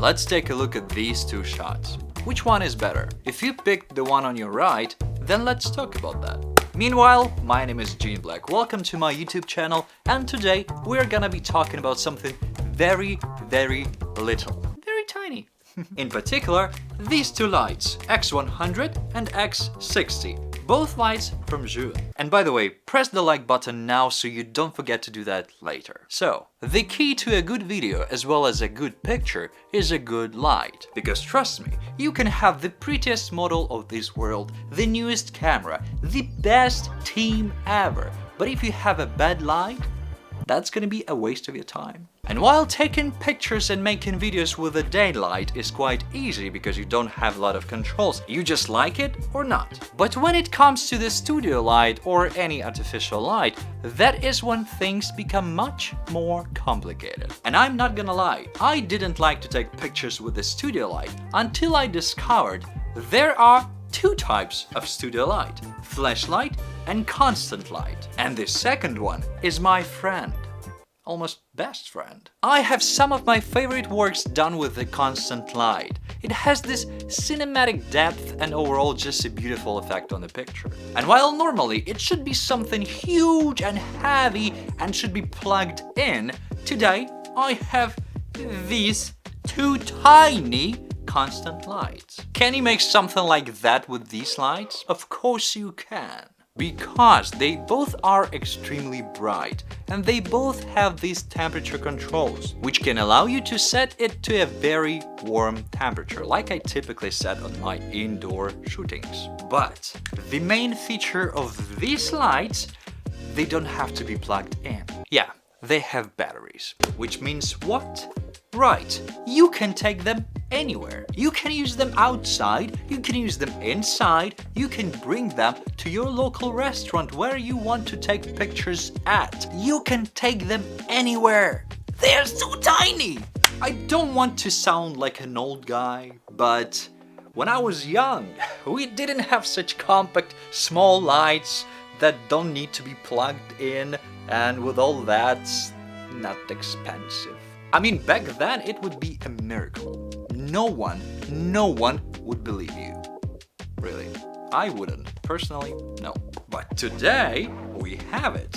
let's take a look at these two shots. Which one is better? If you picked the one on your right, then let's talk about that. Meanwhile, my name is Zhiyun Black. Welcome to my YouTube channel, and today we're gonna be talking about something very little. Very tiny. In particular, these two lights, X100 and X60. Both lights from Zhiyun. And by the way, press the like button now so you don't forget to do that later. So, the key to a good video as well as a good picture is a good light. Because trust me, you can have the prettiest model of this world, the newest camera, the best team ever. But if you have a bad light, that's gonna be a waste of your time. And while taking pictures and making videos with a daylight is quite easy because you don't have a lot of controls, you just like it or not. But when it comes to the studio light or any artificial light, that is when things become much more complicated. And I'm not gonna lie, I didn't like to take pictures with the studio light until I discovered there are two types of studio light: flashlight and constant light. And the second one is my friend. Almost best friend. I have some of my favorite works done with the constant light. It has this cinematic depth and overall just a beautiful effect on the picture. And while normally it should be something huge and heavy and should be plugged in, today I have these two tiny constant lights. Can you make something like that with these lights? Of course you can. Because they both are extremely bright and they both have these temperature controls, which can allow you to set it to a very warm temperature, like I typically set on my indoor shootings. But the main feature of these lights, they don't have to be plugged in. Yeah, they have batteries. Which means what? Right, you can take them anywhere. You can use them outside, you can use them inside, you can bring them to your local restaurant where you want to take pictures at. You can take them anywhere. They're so tiny! I don't want to sound like an old guy, but when I was young, we didn't have such compact, small lights that don't need to be plugged in, and with all that, not expensive. I mean, back then it would be a miracle. No one would believe you. Really. I wouldn't. Personally, no. But today, we have it.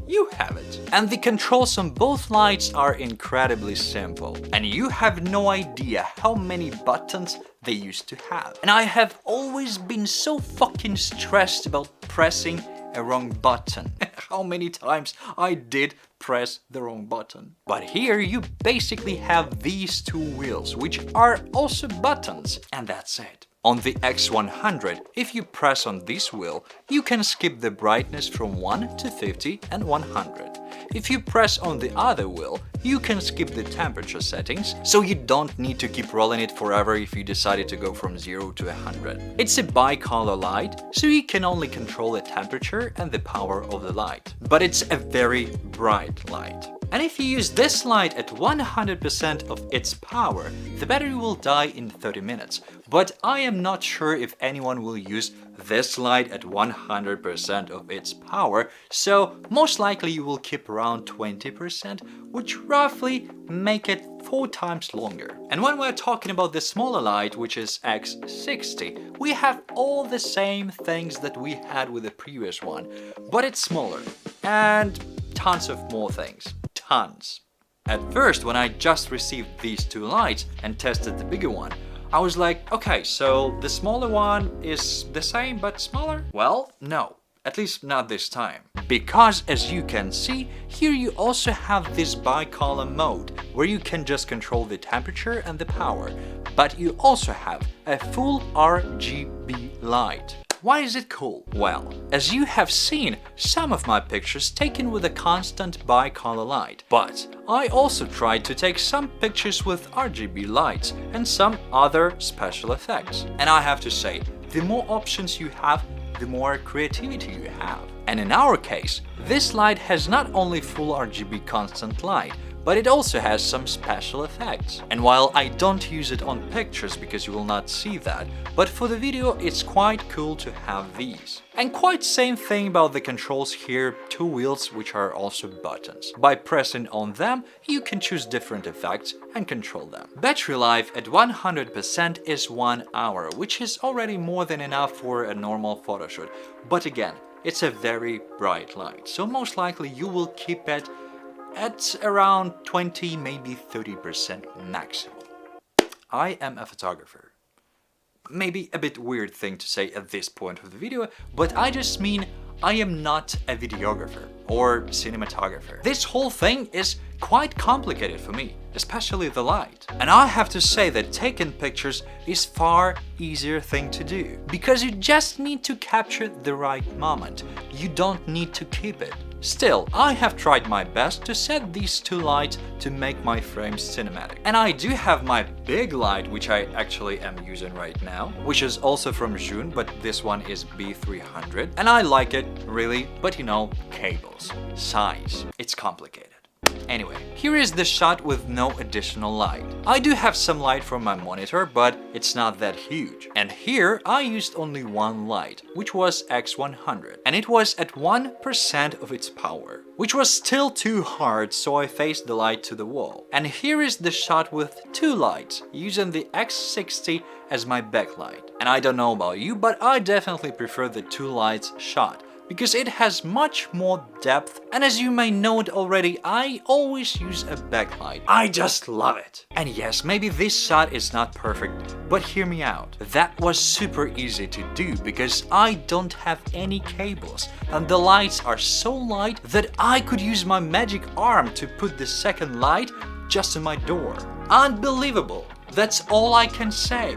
You have it. And the controls on both lights are incredibly simple. And you have no idea how many buttons they used to have. And I have always been so fucking stressed about pressing a wrong button. How many times I did press the wrong button. But here you basically have these two wheels, which are also buttons, and that's it. On the X100, if you press on this wheel, you can skip the brightness from 1 to 50 and 100. If you press on the other wheel, you can skip the temperature settings, so you don't need to keep rolling it forever if you decided to go from 0 to 100. It's a bicolor light, so you can only control the temperature and the power of the light. But it's a very bright light. And if you use this light at 100% of its power, the battery will die in 30 minutes. But I am not sure if anyone will use this light at 100% of its power, so most likely you will keep around 20%, which roughly make it 4 times longer. And when we're talking about the smaller light, which is X60, we have all the same things that we had with the previous one, but it's smaller and tons of more things. Tons. At first, when I just received these two lights and tested the bigger one, I was like, okay, so the smaller one is the same but smaller? Well, no. At least not this time. Because as you can see, here you also have this bicolor mode, where you can just control the temperature and the power, but you also have a full RGB light. Why is it cool? Well, as you have seen some of my pictures taken with a constant bicolor light, but I also tried to take some pictures with RGB lights and some other special effects. And I have to say, the more options you have, the more creativity you have. And in our case, this light has not only full RGB constant light, but it also has some special effects. And while I don't use it on pictures because you will not see that, but for the video it's quite cool to have these. And quite same thing about the controls here, two wheels which are also buttons. By pressing on them, you can choose different effects and control them. Battery life at 100% is 1 hour, which is already more than enough for a normal photo shoot. But again, it's a very bright light, so most likely you will keep it at around 20, maybe 30% maximum. I am a photographer. Maybe a bit weird thing to say at this point of the video, but I just mean I am not a videographer or cinematographer. This whole thing is quite complicated for me, especially the light. And I have to say that taking pictures is far easier thing to do, because you just need to capture the right moment. You don't need to keep it. Still, I have tried my best to set these two lights to make my frames cinematic. And I do have my big light, which I actually am using right now, which is also from Zhiyun, but this one is B300. And I like it, really, but you know, cables, size, it's complicated. Anyway, here is the shot with no additional light. I do have some light from my monitor, but it's not that huge. And here I used only one light, which was X100, and it was at 1% of its power, which was still too hard, so I faced the light to the wall. And here is the shot with two lights, using the X60 as my backlight. And I don't know about you, but I definitely prefer the two lights shot, because it has much more depth, and as you may note already, I always use a backlight. I just love it! And yes, maybe this shot is not perfect, but hear me out. That was super easy to do because I don't have any cables, and the lights are so light that I could use my magic arm to put the second light just in my door. Unbelievable! That's all I can say.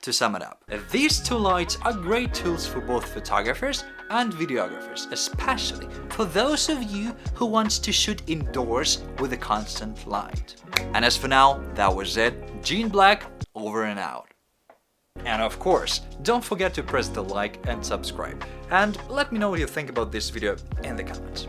To sum it up, these two lights are great tools for both photographers and videographers, especially for those of you who want to shoot indoors with a constant light. And as for now, that was it. Zhiyun Black, over and out. And of course, don't forget to press the like and subscribe. And let me know what you think about this video in the comments.